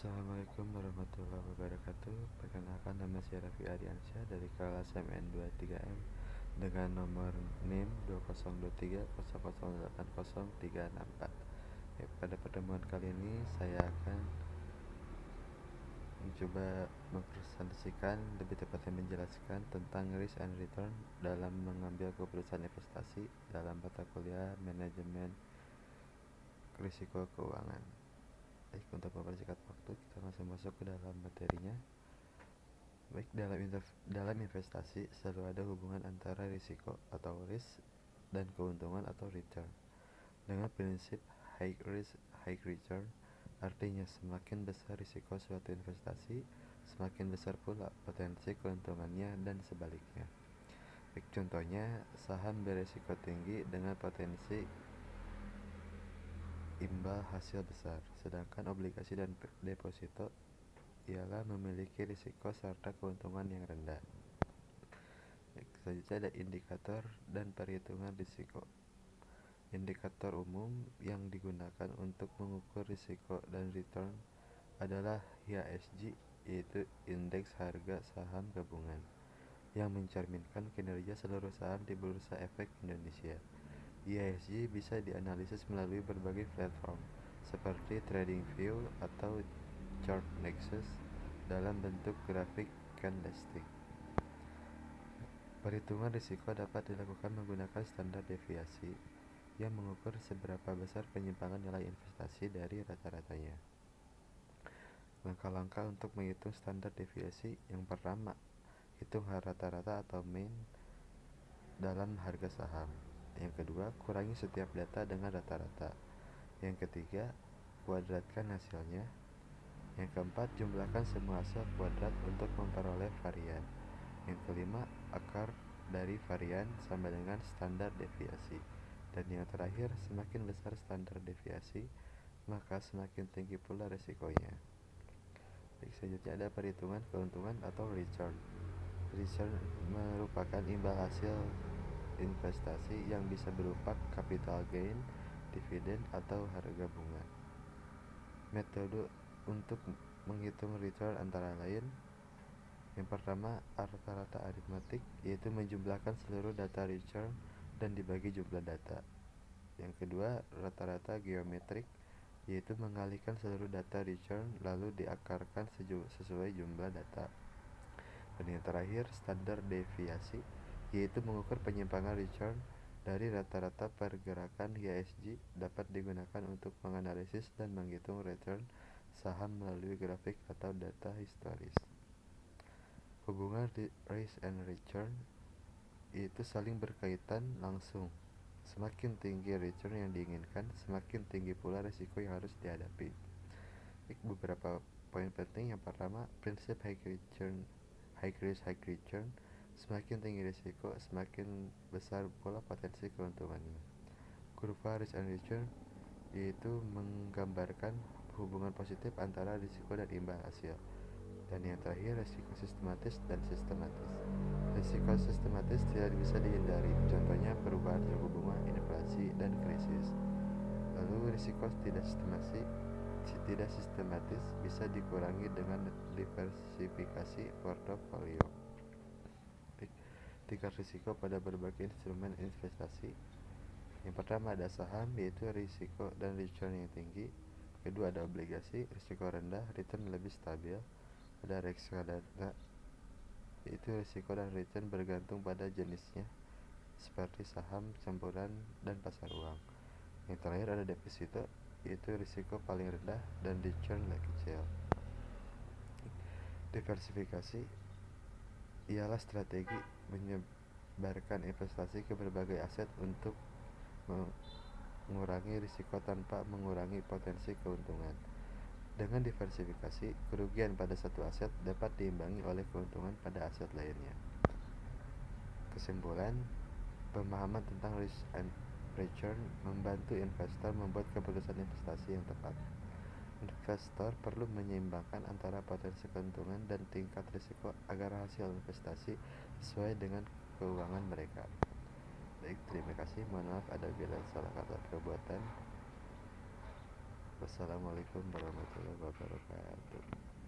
Assalamualaikum warahmatullahi wabarakatuh. Perkenalkan, nama saya Raffi Ardiansyah dari kelas MN23M dengan nomor NIM 2023008034. Pada pertemuan kali ini saya akan mencoba mempresentasikan, lebih tepatnya menjelaskan tentang risk and return dalam mengambil keputusan investasi dalam mata kuliah manajemen risiko keuangan. Baik, untuk mempersingkat waktu, kita langsung masuk ke dalam materinya. Baik, dalam investasi selalu ada hubungan antara risiko atau risk dan keuntungan atau return. Dengan prinsip high risk high return, artinya semakin besar risiko suatu investasi, semakin besar pula potensi keuntungannya dan sebaliknya. Baik, contohnya saham berisiko tinggi dengan potensi imbal hasil besar, sedangkan obligasi dan deposito ialah memiliki risiko serta keuntungan yang rendah. Selanjutnya ada indikator dan perhitungan risiko. Indikator umum yang digunakan untuk mengukur risiko dan return adalah IHSG, yaitu Indeks Harga Saham Gabungan, yang mencerminkan kinerja seluruh saham di Bursa Efek Indonesia. IHSG bisa dianalisis melalui berbagai platform seperti TradingView atau ChartNexus dalam bentuk grafik candlestick. Perhitungan risiko dapat dilakukan menggunakan standar deviasi yang mengukur seberapa besar penyimpangan nilai investasi dari rata-ratanya. Langkah-langkah untuk menghitung standar deviasi: yang pertama, hitung rata-rata atau mean dalam harga saham. Yang kedua, kurangi setiap data dengan rata-rata. Yang ketiga, kuadratkan hasilnya. Yang keempat, jumlahkan semua hasil kuadrat untuk memperoleh varian. Yang kelima, akar dari varian sama dengan standar deviasi. Dan yang terakhir, semakin besar standar deviasi, maka semakin tinggi pula resikonya. Baik, selanjutnya ada perhitungan keuntungan atau return. Return merupakan imbal hasil investasi yang bisa berupa capital gain, dividen, atau harga bunga. Metode untuk menghitung return antara lain: yang pertama, rata-rata aritmatik, yaitu menjumlahkan seluruh data return dan dibagi jumlah data. Yang kedua, rata-rata geometrik, yaitu mengalihkan seluruh data return lalu diakarkan sesuai jumlah data. Dan yang terakhir, standar deviasi, yaitu mengukur penyimpangan return dari rata-rata pergerakan IHSG, dapat digunakan untuk menganalisis dan menghitung return saham melalui grafik atau data historis. Hubungan risk and return itu saling berkaitan langsung. Semakin tinggi return yang diinginkan, semakin tinggi pula risiko yang harus dihadapi. Beberapa poin penting. Yang pertama, prinsip high risk high return. Semakin tinggi risiko, semakin besar pula potensi keuntungannya. Kurva risk and return yaitu menggambarkan hubungan positif antara risiko dan imbal hasil. Dan yang terakhir, risiko sistematis dan sistematis. Risiko sistematis tidak bisa dihindari, contohnya perubahan suku bunga, inflasi, dan krisis. Lalu risiko tidak sistematis bisa dikurangi dengan diversifikasi portofolio. Tingkat risiko pada berbagai instrumen investasi. Yang pertama ada saham, yaitu risiko dan return yang tinggi. Kedua ada obligasi, risiko rendah, return lebih stabil. Ada reksadana, yaitu risiko dan return bergantung pada jenisnya, seperti saham, campuran, dan pasar uang. Yang terakhir ada deposito, yaitu risiko paling rendah dan return kecil. Diversifikasi ialah strategi menyebarkan investasi ke berbagai aset untuk mengurangi risiko tanpa mengurangi potensi keuntungan. Dengan diversifikasi, kerugian pada satu aset dapat diimbangi oleh keuntungan pada aset lainnya. Kesimpulan, pemahaman tentang risk and return membantu investor membuat keputusan investasi yang tepat. Investor perlu menyeimbangkan antara potensi keuntungan dan tingkat risiko agar hasil investasi sesuai dengan keuangan mereka. Baik, terima kasih. Mohon maaf ada bila salah kata perbuatan. Wassalamualaikum warahmatullahi wabarakatuh.